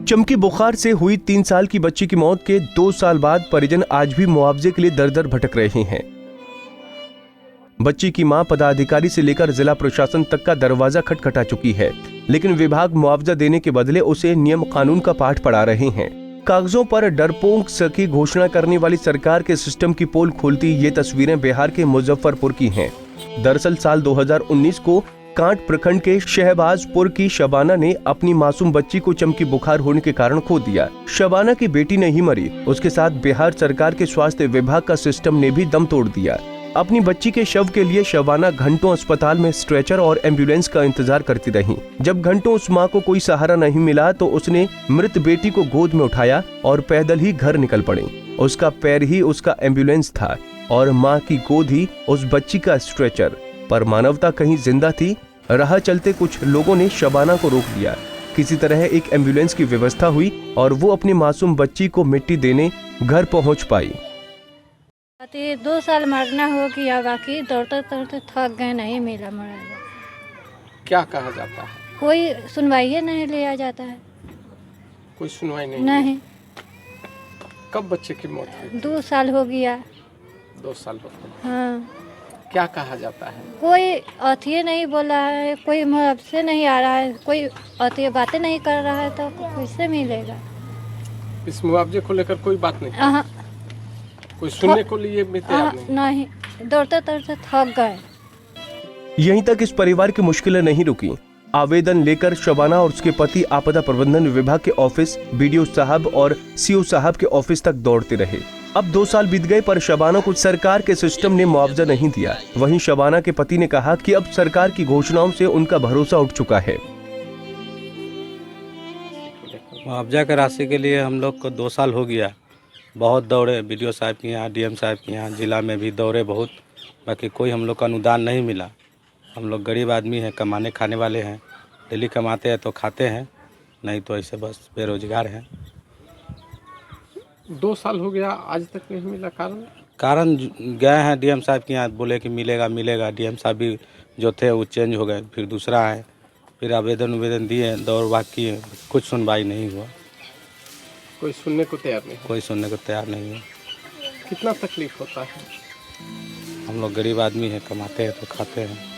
चमकी बुखार से हुई 3 साल की बच्ची की मौत के 2 साल बाद परिजन आज भी मुआवजे के लिए दर दर भटक रहे हैं। बच्ची की मां पदाधिकारी से लेकर जिला प्रशासन तक का दरवाजा खटखटा चुकी है, लेकिन विभाग मुआवजा देने के बदले उसे नियम कानून का पाठ पढ़ा रहे हैं। कागजों पर डरपोक की घोषणा करने वाली सरकार के सिस्टम की पोल खोलती ये तस्वीरें बिहार के मुजफ्फरपुर की हैं। दरअसल साल 2019 को कांट प्रखंड के शहबाजपुर की शबाना ने अपनी मासूम बच्ची को चमकी बुखार होने के कारण खो दिया। शबाना की बेटी नहीं मरी, उसके साथ बिहार सरकार के स्वास्थ्य विभाग का सिस्टम ने भी दम तोड़ दिया। अपनी बच्ची के शव के लिए शबाना घंटों अस्पताल में स्ट्रेचर और एम्बुलेंस का इंतजार करती रही। जब घंटों उस मां को कोई सहारा नहीं मिला तो उसने मृत बेटी को गोद में उठाया और पैदल ही घर निकल पड़ी। उसका पैर ही उसका एम्बुलेंस था और माँ की गोद ही उस बच्ची का स्ट्रेचर। पर मानवता कहीं जिंदा थी। राह चलते कुछ लोगों ने शबाना को रोक दिया। किसी तरह एक एम्बुलेंस की व्यवस्था हुई और वो अपनी मासूम बच्ची को मिट्टी देने घर पहुंच पाई। 2 साल मरना हो गया, बाकी दौड़ते दौड़ते थक गए, नहीं मिला मरा। क्या कहा जाता है? कोई सुनवाई नहीं लिया जाता है। कोई सुनवाई नहीं। कब बच्चे की मौत हुई? 2 साल हो गया। 2 साल हो गए। हाँ। क्या कहा जाता है? कोई अथिये नहीं बोला है, कोई मुआवजे नहीं आ रहा है, कोई अथिये बातें नहीं कर रहा है, तो कैसे मिलेगा? इस मुआवजे को लेकर कोई बात नहीं? कोई सुनने को लिए नहीं, दौड़ते दौड़ते थक गए। यहीं तक इस परिवार की मुश्किलें नहीं रुकी। आवेदन लेकर शबाना और उसके पति आपदा प्रबंधन विभाग के ऑफिस, बीडीओ साहब और सीओ साहब के ऑफिस तक दौड़ते रहे। अब 2 साल बीत गए पर शबाना को सरकार के सिस्टम ने मुआवजा नहीं दिया। वहीं शबाना के पति ने कहा कि अब सरकार की घोषणाओं से उनका भरोसा उठ चुका है। मुआवजा की राशि के लिए हम लोग को 2 साल हो गया। बहुत दौड़े, बीडीओ साहब के यहाँ, डीएम साहब के यहाँ, जिला में भी दौड़े बहुत, बाकी कोई हम लोग का अनुदान नहीं मिला। हम लोग गरीब आदमी हैं, कमाने खाने वाले हैं, डेली कमाते हैं तो खाते हैं, नहीं तो ऐसे बस बेरोजगार हैं। 2 साल हो गया, आज तक नहीं मिला। कारण गए हैं डीएम साहब के यहाँ, बोले कि मिलेगा मिलेगा। डीएम साहब भी जो थे वो चेंज हो गए, फिर दूसरा है, फिर आवेदन दिए, दौड़ भाग किए, कुछ सुनवाई नहीं हुआ। कोई सुनने को तैयार नहीं? कोई सुनने को तैयार नहीं हुआ। कितना तकलीफ होता है? हम लोग गरीब आदमी हैं, कमाते हैं तो खाते हैं।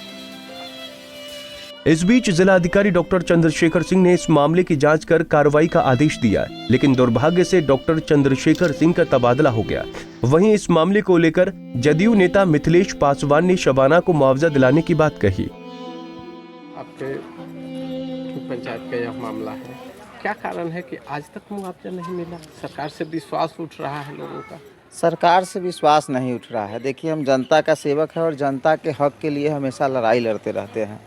इस बीच जिला अधिकारी डॉक्टर चंद्रशेखर सिंह ने इस मामले की जांच कर कार्रवाई का आदेश दिया, लेकिन दुर्भाग्य से डॉक्टर चंद्रशेखर सिंह का तबादला हो गया। वहीं इस मामले को लेकर जदयू नेता मिथिलेश पासवान ने शबाना को मुआवजा दिलाने की बात कही। आपके पंचायत का यह मामला है, क्या कारण है कि आज तक मुआवजा नहीं मिला? सरकार से विश्वास उठ रहा है लोगों का। सरकार से विश्वास नहीं उठ रहा है। देखिए, हम जनता का सेवक है और जनता के हक के लिए हमेशा लड़ाई लड़ते रहते हैं।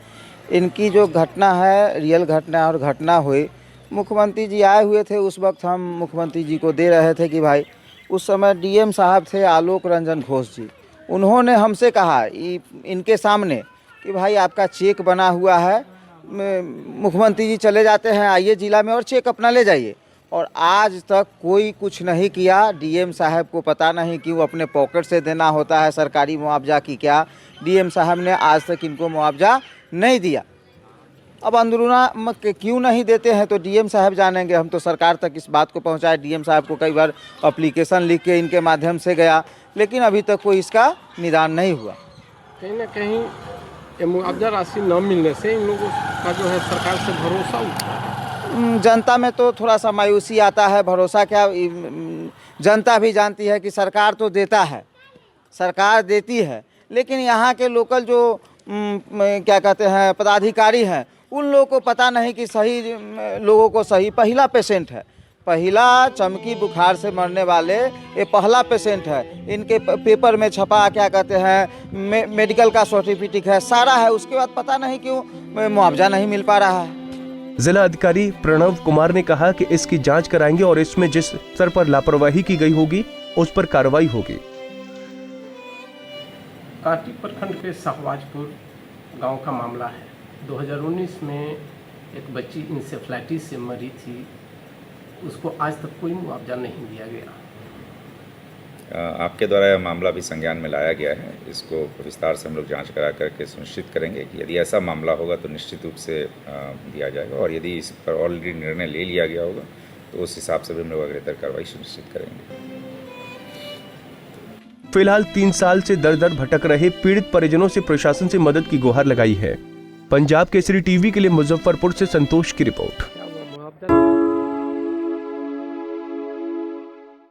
इनकी जो घटना है, रियल घटना और घटना हुई, मुख्यमंत्री जी आए हुए थे, उस वक्त हम मुख्यमंत्री जी को दे रहे थे कि भाई, उस समय डीएम साहब थे आलोक रंजन घोष जी, उन्होंने हमसे कहा इनके सामने कि भाई आपका चेक बना हुआ है, मुख्यमंत्री जी चले जाते हैं, आइए जिला में और चेक अपना ले जाइए। और आज तक कोई कुछ नहीं किया। डीएम साहब को पता नहीं कि वो अपने पॉकेट से देना होता है सरकारी मुआवजा की क्या, डीएम साहब ने आज तक इनको मुआवजा नहीं दिया। अब अंदरूना क्यों नहीं देते हैं तो डीएम साहब जानेंगे। हम तो सरकार तक इस बात को पहुंचाए, डीएम साहब को कई बार एप्लीकेशन लिख के इनके माध्यम से गया, लेकिन अभी तक कोई इसका निदान नहीं हुआ। कहीं ना कहीं ये मुआवजा राशि न मिलने से इन लोगों का जो है सरकार से भरोसा उठता है। जनता में तो थोड़ा सा मायूसी आता है। भरोसा क्या, जनता भी जानती है कि सरकार तो देता है, सरकार देती है, लेकिन यहाँ के लोकल जो क्या कहते हैं पदाधिकारी हैं, उन लोगों को पता नहीं कि सही लोगों को सही। पहला पेशेंट है, पहला चमकी बुखार से मरने वाले ये पहला पेशेंट है। इनके पेपर में छपा क्या कहते हैं मेडिकल का सर्टिफिकेट है, सारा है, उसके बाद पता नहीं क्यों मुआवजा नहीं मिल पा रहा है। जिला अधिकारी प्रणव कुमार ने कहा कि इसकी जांच कराएंगे और इसमें जिस स्तर पर लापरवाही की गई होगी उस पर कार्रवाई होगी। कांटी प्रखंड के शहबाजपुर गांव का मामला है। 2019 में एक बच्ची इंसेफ्लाइटिस से मरी थी, उसको आज तक कोई मुआवजा नहीं दिया गया। आपके द्वारा यह मामला भी संज्ञान में लाया गया है। इसको विस्तार से हम लोग जांच करा करके सुनिश्चित करेंगे कि यदि ऐसा मामला होगा तो निश्चित रूप से दिया जाएगा, और यदि इस पर ऑलरेडी निर्णय ले लिया गया होगा तो उस हिसाब से भी हम लोग अग्रेतर कार्रवाई सुनिश्चित करेंगे। फिलहाल 3 साल से दर दर भटक रहे पीड़ित परिजनों से प्रशासन से मदद की गुहार लगाई है। पंजाब केसरी टीवी के लिए मुजफ्फरपुर से संतोष की रिपोर्ट।